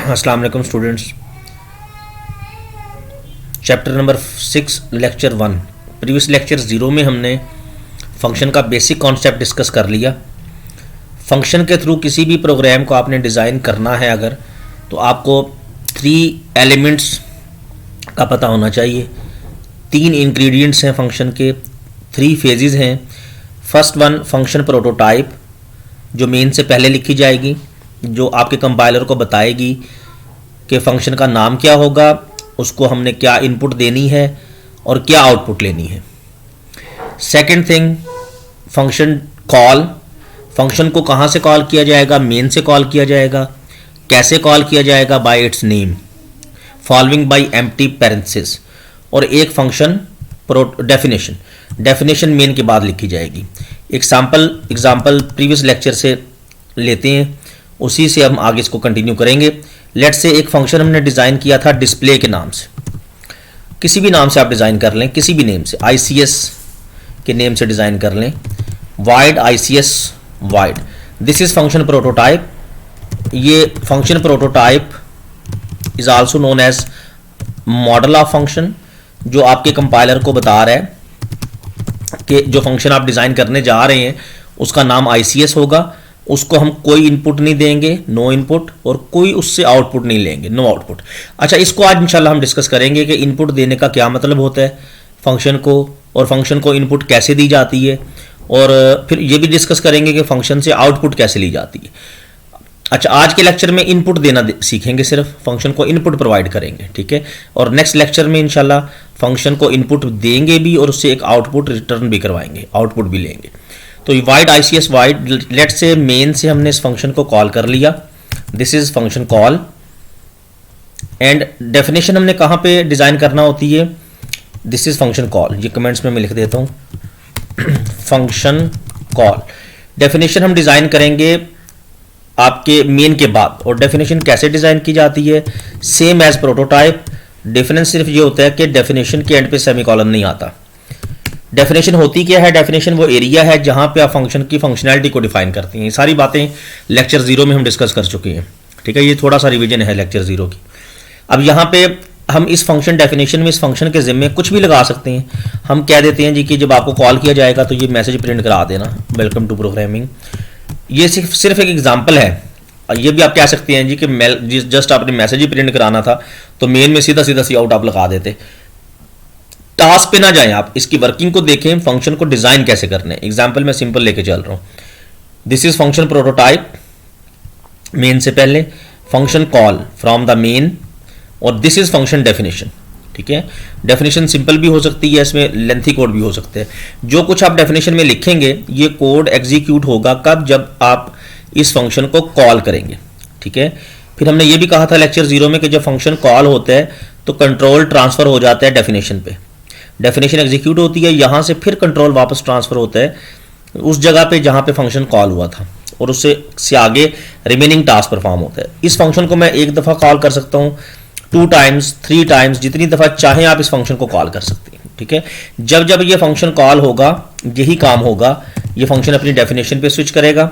अस्सलाम वालेकुम students. Chapter number 6 lecture 1 previous lecture 0 में हमने फंक्शन का बेसिक कॉन्सेप्ट डिस्कस कर लिया। फंक्शन के थ्रू किसी भी प्रोग्राम को आपने डिज़ाइन करना है अगर, तो आपको 3 एलिमेंट्स का पता होना चाहिए। 3 इंग्रेडिएंट्स हैं फंक्शन के, 3 फेजेस हैं। फर्स्ट वन फंक्शन प्रोटोटाइप, जो मेन से पहले लिखी जाएगी, जो आपके कंपाइलर को बताएगी कि फ़ंक्शन का नाम क्या होगा, उसको हमने क्या इनपुट देनी है और क्या आउटपुट लेनी है। Second thing function call, function को कहाँ से कॉल किया जाएगा, मेन से कॉल किया जाएगा। कैसे कॉल किया जाएगा, bye its name following by empty parenthesis. और एक फंक्शन डेफिनेशन, डेफिनेशन मेन के बाद लिखी जाएगी। एग्जाम्पल प्रीवियस लेक्चर से लेते हैं, उसी से हम आगे इसको कंटिन्यू करेंगे। लेट्स से एक फंक्शन हमने डिज़ाइन किया था डिस्प्ले के नाम से, किसी भी नाम से आप डिज़ाइन कर लें, किसी भी नेम से, ICS के नेम से डिज़ाइन कर लें, wide ICS wide. This is function prototype. ये function prototype is also known as model of function, जो आपके कंपाइलर को बता रहा है कि जो फंक्शन आप डिज़ाइन करने जा रहे हैं उसका नाम ICS होगा। उसको हम कोई इनपुट नहीं देंगे, नो इनपुट, और कोई उससे आउटपुट नहीं लेंगे, नो आउटपुट। अच्छा, इसको आज इंशाल्लाह हम डिस्कस करेंगे कि इनपुट देने का क्या मतलब होता है फंक्शन को, और फंक्शन को इनपुट कैसे दी जाती है, और फिर ये भी डिस्कस करेंगे कि फंक्शन से आउटपुट कैसे ली जाती है। अच्छा, आज के लेक्चर में इनपुट देना सीखेंगे, सिर्फ फंक्शन को इनपुट प्रोवाइड करेंगे, ठीक है। और नेक्स्ट लेक्चर में इंशाल्लाह फंक्शन को इनपुट देंगे भी और उससे एक आउटपुट रिटर्न भी करवाएंगे, आउटपुट भी लेंगे। तो वाइड ICS वाइड, लेट से मेन से हमने इस फंक्शन को कॉल कर लिया, this is function call. And definition हमने कहाँ पे डिज़ाइन करना होती है, दिस इज फंक्शन कॉल। ये कमेंट्स में मैं लिख देता हूँ फंक्शन कॉल। डेफिनेशन हम डिज़ाइन करेंगे आपके मेन के बाद। और डेफिनेशन कैसे डिज़ाइन की जाती है, सेम एज प्रोटोटाइप। डिफरेंस सिर्फ ये होता है कि डेफिनेशन के एंड पे सेमीकोलन नहीं आता। डेफिनेशन होती क्या है, डेफिनेशन वो एरिया है जहां पे आप फंक्शन की फंक्शनैलिटी को डिफाइन करती हैं। ये सारी बातें लेक्चर 0 में हम डिस्कस कर चुके हैं, ठीक है। ये थोड़ा सा रिवीजन है लेक्चर 0 की। अब यहाँ पे हम इस फंक्शन डेफिनेशन में इस फंक्शन के जिम्मे कुछ भी लगा सकते हैं। हम कह देते हैं जी कि जब आपको कॉल किया जाएगा तो ये मैसेज प्रिंट करा देना, वेलकम टू प्रोग्रामिंग। ये सिर्फ एक एग्जाम्पल है। ये भी आप कह सकते हैं जी कि जस्ट आपने मैसेज ही प्रिंट कराना था तो मेन में सीधा सी आउट आप लगा देते। टास्क पे ना जाएं आप, इसकी वर्किंग को देखें, फंक्शन को डिजाइन कैसे करने। एग्जांपल मैं सिंपल लेके चल रहा हूं, this is function prototype, main से पहले function call from the main, और दिस इज फंक्शन डेफिनेशन, ठीक है। डेफिनेशन सिंपल भी हो सकती है, इसमें लेंथी कोड भी हो सकते हैं। जो कुछ आप डेफिनेशन में लिखेंगे ये कोड एग्जीक्यूट होगा कब, जब आप इस फंक्शन को कॉल करेंगे, ठीक है। फिर हमने ये भी कहा था लेक्चर 0 में कि जब फंक्शन कॉल होता है तो कंट्रोल ट्रांसफर हो जाता है डेफिनेशन पे। डेफिनेशन एग्जीक्यूट होती है, यहाँ से फिर कंट्रोल वापस ट्रांसफर होता है उस जगह पे जहाँ पे फंक्शन कॉल हुआ था, और उससे आगे रिमेनिंग टास्क परफॉर्म होता है। इस फंक्शन को मैं एक दफ़ा कॉल कर सकता हूँ, 2 टाइम्स, 3 टाइम्स, जितनी दफ़ा चाहें आप इस फंक्शन को कॉल कर सकते हैं, ठीक है। जब जब ये फंक्शन कॉल होगा यही काम होगा, ये फंक्शन अपनी डेफिनेशन पे स्विच करेगा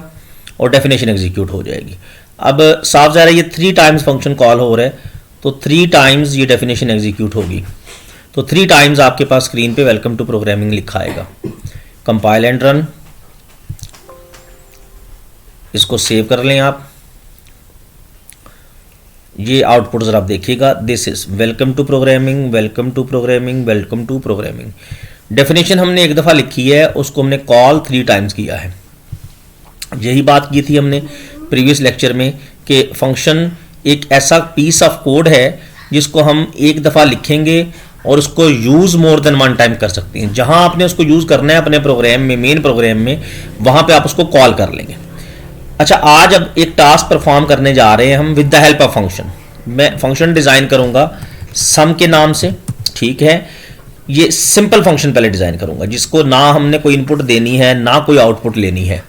और डेफिनेशन एग्जीक्यूट हो जाएगी। अब साफ ज़ाहिर है ये 3 टाइम्स फंक्शन कॉल हो रहा है तो 3 टाइम्स ये डेफिनेशन एग्जीक्यूट होगी। तो 3 टाइम्स आपके पास स्क्रीन पे वेलकम टू प्रोग्रामिंग लिखा आएगा। कंपाइल एंड रन, इसको सेव कर लें आप। ये आउटपुट जरा आप देखिएगा, this is welcome to programming, welcome to programming, welcome to programming. Definition हमने एक दफ़ा लिखी है, उसको हमने कॉल 3 टाइम्स किया है। यही बात की थी हमने प्रीवियस लेक्चर में कि फंक्शन एक ऐसा पीस ऑफ कोड है जिसको हम एक दफ़ा लिखेंगे और उसको यूज़ मोर देन 1 टाइम कर सकते हैं। जहां आपने उसको यूज़ करना है अपने प्रोग्राम में, मेन प्रोग्राम में, वहां पे आप उसको कॉल कर लेंगे। अच्छा, आज अब एक टास्क परफॉर्म करने जा रहे हैं हम with the help of function. मैं फंक्शन डिज़ाइन करूंगा सम के नाम से, ठीक है। ये सिंपल फंक्शन पहले डिज़ाइन करूंगा जिसको ना हमने कोई इनपुट देनी है ना कोई आउटपुट लेनी है।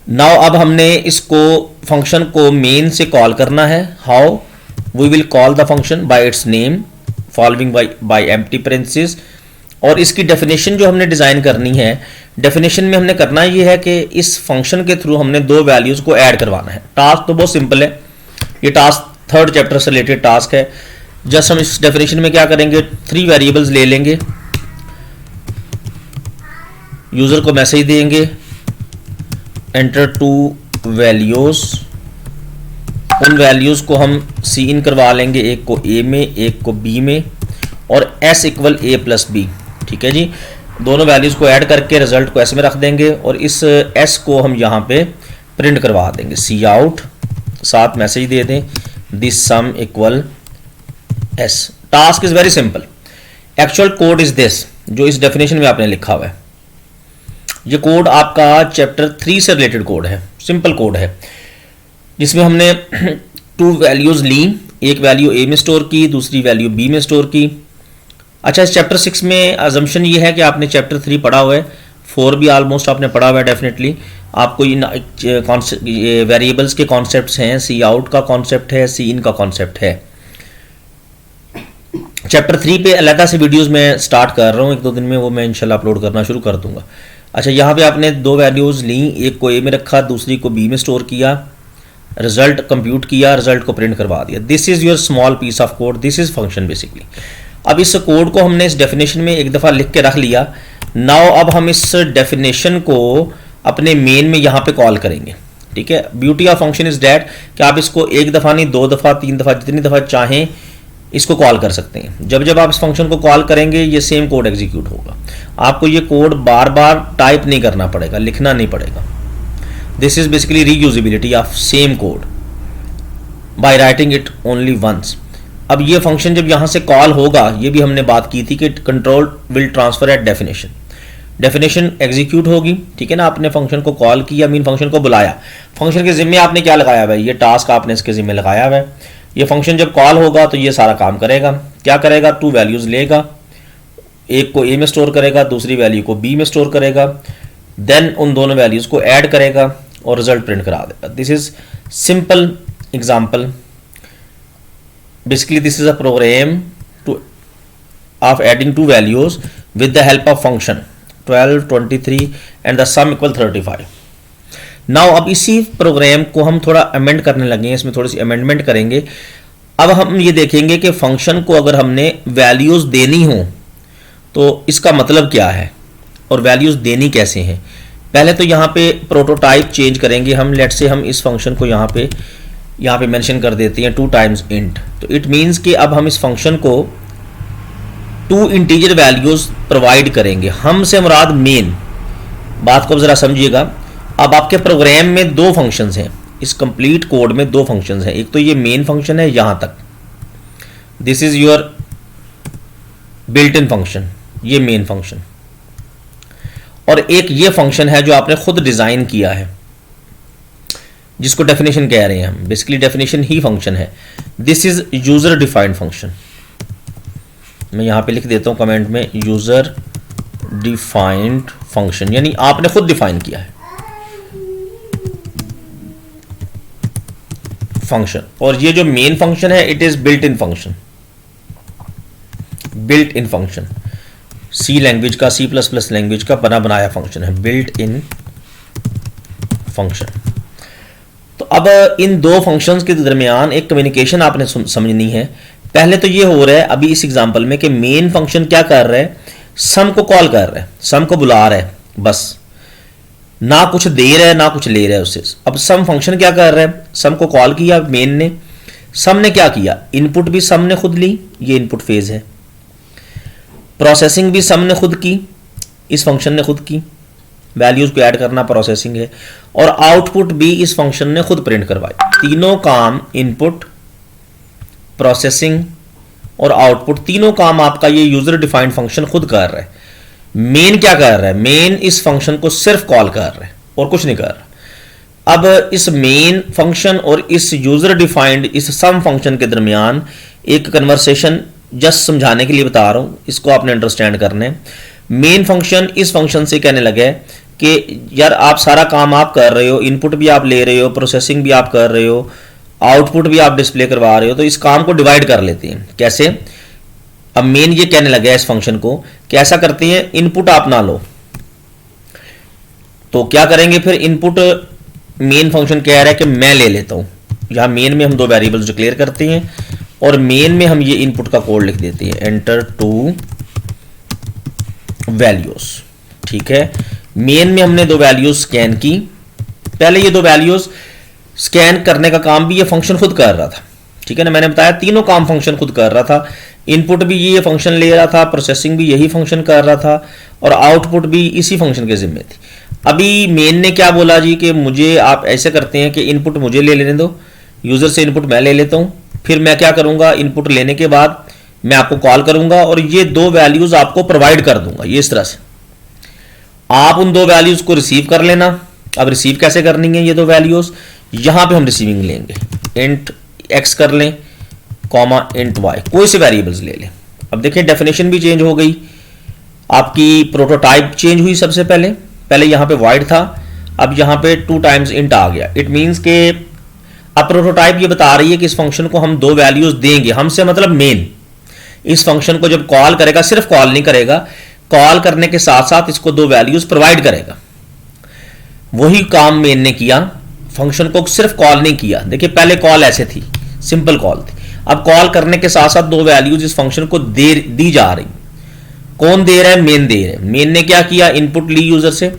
नाउ अब हमने इसको फंक्शन को मेन से कॉल करना है। How, we will call the function by its name following by empty parenthesis. और इसकी डेफिनेशन जो हमने डिज़ाइन करनी है, डेफिनेशन में हमने करना ये है कि इस फंक्शन के थ्रू हमने 2 वैल्यूज़ को ऐड करवाना है। टास्क तो बहुत सिंपल है, ये टास्क थर्ड चैप्टर से रिलेटेड टास्क है। जस्ट हम इस डेफिनेशन में क्या करेंगे, 3 वेरिएबल्स ले लेंगे, यूजर को मैसेज देंगे एंटर 2 वैल्यूज, उन वैल्यूज को हम सी इन करवा लेंगे, एक को ए में एक को बी में, और एस इक्वल ए प्लस बी। ठीक है जी, दोनों वैल्यूज को ऐड करके रिजल्ट को एस में रख देंगे और इस एस को हम यहाँ पे प्रिंट करवा देंगे, सी आउट, साथ मैसेज दे दें this sum equal S. Task is very simple, actual code is this जो इस डेफिनेशन में आपने लिखा हुआ है। ये कोड आपका चैप्टर 3 से रिलेटेड कोड है, सिंपल कोड है, जिसमें हमने 2 वैल्यूज ली, एक वैल्यू ए में स्टोर की, दूसरी वैल्यू बी में स्टोर की। अच्छा, इस चैप्टर 6 में अजम्पशन ये है कि आपने चैप्टर 3 पढ़ा हुआ है, 4 भी ऑलमोस्ट आपने पढ़ा हुआ है डेफिनेटली। आपको ये वेरिएबल्स के कॉन्सेप्ट्स हैं, सी आउट का कॉन्सेप्ट है, सी इन का कॉन्सेप्ट है। चैप्टर 3 पे अलग से वीडियोस मैं स्टार्ट कर रहा हूँ, 1-2 दिन में वो मैं इंशाल्लाह अपलोड करना शुरू कर दूंगा। अच्छा, यहाँ पे आपने 2 वैल्यूज़ ली, एक को ए में रखा, दूसरी को बी में स्टोर किया, रिजल्ट कंप्यूट किया, रिजल्ट को प्रिंट करवा दिया। This is your small piece of code, this is function basically. अब इस कोड को हमने इस डेफिनेशन में एक दफ़ा लिख के रख लिया। नाउ अब हम इस डेफिनेशन को अपने मेन में यहाँ पे कॉल करेंगे। ठीक है, beauty of function is that कि आप इसको 1 दफ़ा नहीं, 2 दफ़ा, 3 दफ़ा, जितनी दफ़ा चाहें इसको कॉल कर सकते हैं। जब जब आप इस फंक्शन को कॉल करेंगे ये सेम कोड एग्जीक्यूट होगा, आपको ये कोड बार बार टाइप नहीं करना पड़ेगा, लिखना नहीं पड़ेगा। This is basically reusability of same code by writing it only once. अब ये फंक्शन जब यहाँ से कॉल होगा, ये भी हमने बात की थी कि control will transfer at definition, definition execute होगी। ठीक है ना, आपने फंक्शन को कॉल किया, मीन फंक्शन को बुलाया, फंक्शन के जिम्मे आपने क्या लगाया हुआ है, ये टास्क आपने इसके जिम्मे लगाया हुआ है। ये फंक्शन जब कॉल होगा तो ये सारा काम करेगा। क्या करेगा, 2 वैल्यूज लेगा, एक को ए में स्टोर करेगा, दूसरी वैल्यू को बी में स्टोर करेगा, देन उन दोनों वैल्यूज को ऐड करेगा और रिजल्ट प्रिंट करा देगा। This is simple example. Basically, this is a program of adding 2 values with the help of function 12, 23 and the sum equal 35. Now अब इसी प्रोग्राम को हम थोड़ा अमेंड करने लगे हैं, इसमें थोड़ी सी अमेंडमेंट करेंगे। अब हम ये देखेंगे कि फंक्शन को अगर हमने वैल्यूज देनी हो तो इसका मतलब क्या है और वैल्यूज देनी कैसे हैं। पहले तो यहाँ पे प्रोटोटाइप चेंज करेंगे हम। लेट से हम इस फंक्शन को यहाँ पे मेंशन कर देते हैं 2 टाइम्स इंट। तो इट मींस कि अब हम इस फंक्शन को 2 इंटीजर वैल्यूज प्रोवाइड करेंगे। हम से मुराद मेन, बात को जरा समझिएगा। अब आपके प्रोग्राम में 2 फंक्शंस हैं, इस कंप्लीट कोड में 2 फंक्शंस हैं। एक तो ये मेन फंक्शन है यहां तक, this is your built in function, ये मेन फंक्शन, और एक ये फंक्शन है जो आपने खुद डिजाइन किया है, जिसको डेफिनेशन कह रहे हैं हम। बेसिकली डेफिनेशन ही फंक्शन है। This is user defined function. मैं यहां पे लिख देता हूं कमेंट में, यूजर डिफाइंड फंक्शन, यानी आपने खुद डिफाइन किया है फंक्शन। और ये जो मेन फंक्शन है it is built in function, built in function C language का, C++ लैंग्वेज का बना बनाया फंक्शन है, बिल्ट इन फंक्शन। तो अब इन 2 फंक्शंस के दरमियान एक कम्युनिकेशन आपने समझनी है। पहले तो ये हो रहा है अभी इस एग्जांपल में कि मेन फंक्शन क्या कर रहा है, सम को कॉल कर रहा है, सम को बुला रहा है, बस ना कुछ दे रहा है ना कुछ ले रहा है उससे। अब सम फंक्शन क्या कर रहा है, सम को कॉल किया मेन ने, सम ने क्या किया, इनपुट भी सम ने खुद ली, ये इनपुट फेज है, प्रोसेसिंग भी सम ने खुद की, इस फंक्शन ने खुद की, वैल्यूज को ऐड करना प्रोसेसिंग है, और आउटपुट भी इस फंक्शन ने खुद प्रिंट करवाए। तीनों काम, इनपुट, प्रोसेसिंग और आउटपुट, तीनों काम आपका ये यूजर डिफाइंड फंक्शन खुद कर रहा है। मेन क्या कर रहा है, मेन इस फंक्शन को सिर्फ कॉल कर रहा है और कुछ नहीं कर रहा। अब इस मेन फंक्शन और इस यूजर डिफाइंड इस सम फंक्शन के दरमियान एक कन्वर्सेशन जस्ट समझाने के लिए बता रहा हूं, इसको आपने अंडरस्टैंड करना है। मेन फंक्शन इस फंक्शन से कहने लगा है कि यार आप सारा काम आप कर रहे हो, इनपुट भी आप ले रहे हो, प्रोसेसिंग भी आप कर रहे हो, आउटपुट भी आप डिस्प्ले करवा रहे हो, तो इस काम को डिवाइड कर लेते हैं। कैसे? अब मेन ये कहने लगा है इस फंक्शन को कि ऐसा करते हैं, इनपुट आप ना लो, तो क्या करेंगे फिर, इनपुट मेन फंक्शन कह रहा है कि मैं ले लेता हूं, यहाँ मेन में हम दो वेरिएबल्स डिक्लेयर करते हैं और मेन में हम ये इनपुट का कोड लिख देते हैं, एंटर टू वैल्यूज। ठीक है, मेन में हमने दो वैल्यूज स्कैन की। पहले ये दो वैल्यूज स्कैन करने का काम भी ये फंक्शन खुद कर रहा था। ठीक है ना, मैंने बताया तीनों काम फंक्शन खुद कर रहा था। इनपुट भी ये फंक्शन ले रहा था, प्रोसेसिंग भी यही फंक्शन कर रहा था और आउटपुट भी इसी फंक्शन के जिम्मे थी। अभी मेन ने क्या बोला जी कि मुझे आप ऐसे करते हैं कि इनपुट मुझे ले लेने दो, यूजर से इनपुट मैं ले लेता हूं, फिर मैं क्या करूंगा, इनपुट लेने के बाद मैं आपको कॉल करूंगा और ये दो वैल्यूज आपको प्रोवाइड कर दूंगा। ये इस तरह से आप उन दो वैल्यूज को रिसीव कर लेना। अब रिसीव कैसे करनी है ये दो वैल्यूज, यहां पे हम रिसीविंग लेंगे, इंट एक्स कर लें कॉमा इंट वाई, कोई से वेरिएबल्स ले लें। अब देखें डेफिनेशन भी चेंज हो गई, आपकी प्रोटोटाइप चेंज हुई। सबसे पहले यहां पे वाइड था, अब यहां पे 2 टाइम्स इंट आ गया। इट मींस के अब प्रोटोटाइप ये बता रही है कि इस फंक्शन को हम दो वैल्यूज देंगे, हमसे मतलब मेन इस फंक्शन को जब कॉल करेगा, सिर्फ कॉल नहीं करेगा, कॉल करने के साथ साथ इसको दो वैल्यूज प्रोवाइड करेगा। वही काम मेन ने किया, फंक्शन को सिर्फ कॉल नहीं किया। देखिए पहले कॉल ऐसे थी, सिंपल कॉल थी, अब कॉल करने के साथ साथ दो वैल्यूज इस फंक्शन को दी जा रही। कौन दे रहा है, मेन दे रहा है। मेन ने क्या किया, इनपुट ली यूजर से,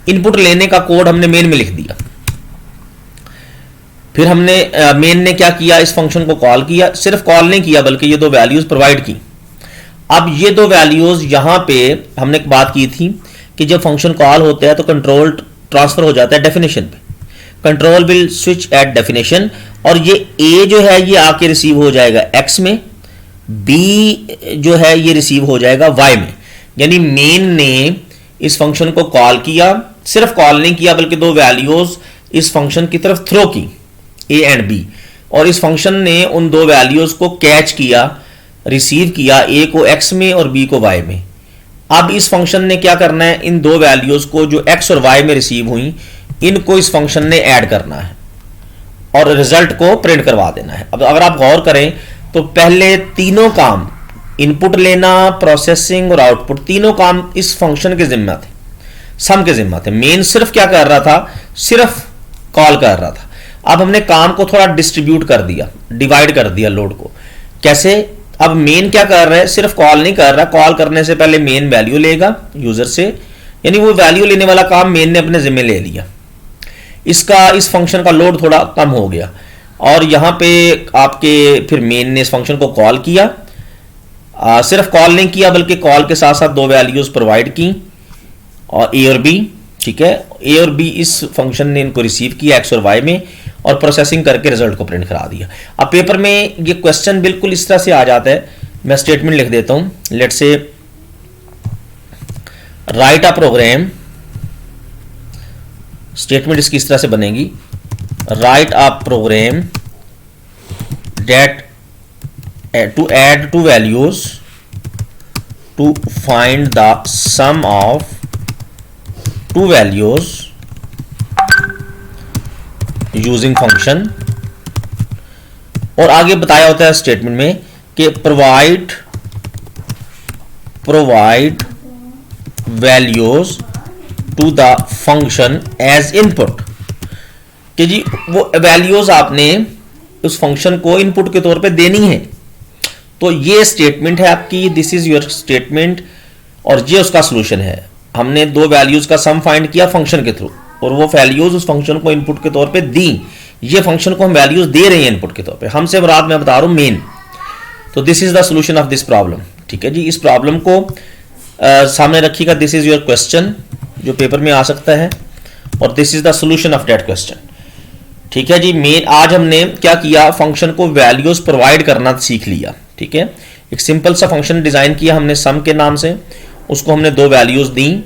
इनपुट लेने का कोड हमने मेन में लिख दिया। फिर हमने मेन ने क्या किया, इस फंक्शन को कॉल किया, सिर्फ कॉल नहीं किया बल्कि ये दो वैल्यूज प्रोवाइड की। अब ये दो वैल्यूज यहां पे हमने एक बात की थी कि जब फंक्शन कॉल होता है तो कंट्रोल ट्रांसफर हो जाता है डेफिनेशन पे, control will switch at definition, और ये ए जो है ये आके रिसीव हो जाएगा एक्स में, बी जो है ये रिसीव हो जाएगा वाई में। यानी मेन ने इस फंक्शन को कॉल किया, सिर्फ कॉल नहीं किया बल्कि दो वैल्यूज इस फंक्शन की तरफ थ्रो की, ए एंड बी, और इस फंक्शन ने उन दो वैल्यूज को कैच किया, रिसीव किया, ए को एक्स में और बी को वाई में। अब इस फंक्शन ने क्या करना है, इन दो वैल्यूज को जो एक्स और वाई में रिसीव हुई इनको इस फंक्शन ने ऐड करना है और रिजल्ट को प्रिंट करवा देना है। अब अगर आप गौर करें तो पहले तीनों काम, इनपुट लेना, प्रोसेसिंग और आउटपुट, तीनों काम इस फंक्शन के जिम्मा थे, सम के जिम्मा थे। मेन सिर्फ क्या कर रहा था, सिर्फ कॉल कर रहा था। अब हमने काम को थोड़ा डिस्ट्रीब्यूट कर दिया, डिवाइड कर दिया लोड को। कैसे, अब मेन क्या कर रहा है, सिर्फ कॉल नहीं कर रहा, कॉल करने से पहले मेन वैल्यू लेगा यूजर से, यानी वो वैल्यू लेने वाला काम मेन ने अपने जिम्मे ले लिया। इसका इस फंक्शन का लोड थोड़ा कम हो गया और यहां पे आपके फिर मेन ने इस फंक्शन को कॉल किया, सिर्फ कॉल नहीं किया बल्कि कॉल के साथ साथ दो वैल्यूज प्रोवाइड की और ए और बी। ठीक है, ए और बी इस फंक्शन ने इनको रिसीव किया एक्स और वाई में और प्रोसेसिंग करके रिजल्ट को प्रिंट करा दिया। अब पेपर में ये क्वेश्चन बिल्कुल इस तरह से आ जाता है, मैं स्टेटमेंट लिख देता हूं, let's say right a programme, statement इसकी इस तरह से बनेगी, write a program that to add two values to find the sum of two values using function. और आगे बताया होता है स्टेटमेंट में कि provide values to the function as input, कि जी वो वैल्यूज आपने उस फंक्शन को इनपुट के तौर पे देनी है। तो ये स्टेटमेंट है आपकी, दिस इज योर स्टेटमेंट और ये उसका सॉल्यूशन है। हमने दो वैल्यूज का सम फाइंड किया फंक्शन के थ्रू और वो वैल्यूज उस फंक्शन को इनपुट के तौर पे दी। ये फंक्शन को हम वैल्यूज दे रहे हैं इनपुट के तौर पे, हमसे मुराद मैं बता रहा हूं मेन। तो this is the solution of this problem. ठीक है जी, इस प्रॉब्लम को सामने रखिएगा, दिस इज योर क्वेश्चन जो पेपर में आ सकता है और this is the solution of that question. ठीक है जी, मेन आज हमने क्या किया, फंक्शन को वैल्यूज प्रोवाइड करना सीख लिया। ठीक है, एक सिंपल सा फंक्शन डिजाइन किया हमने सम के नाम से, उसको हमने दो वैल्यूज दी,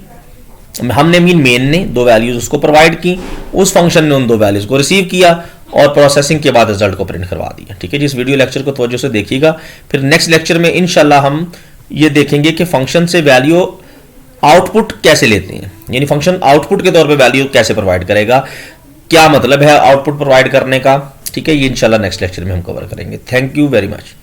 हमने मीन मेन ने दो वैल्यूज उसको प्रोवाइड की, उस फंक्शन ने उन दो वैल्यूज को रिसीव किया और प्रोसेसिंग के बाद रिजल्ट को प्रिंट करवा दिया। ठीक है जी, इस वीडियो लेक्चर को तवज्जो से देखिएगा। फिर नेक्स्ट लेक्चर में इंशाल्लाह हम ये देखेंगे कि फंक्शन से वैल्यू आउटपुट कैसे लेते हैं, यानी फंक्शन आउटपुट के तौर पे वैल्यू कैसे प्रोवाइड करेगा, क्या मतलब है आउटपुट प्रोवाइड करने का। ठीक है, ये इंशाल्लाह नेक्स्ट लेक्चर में हम कवर करेंगे। Thank you very much.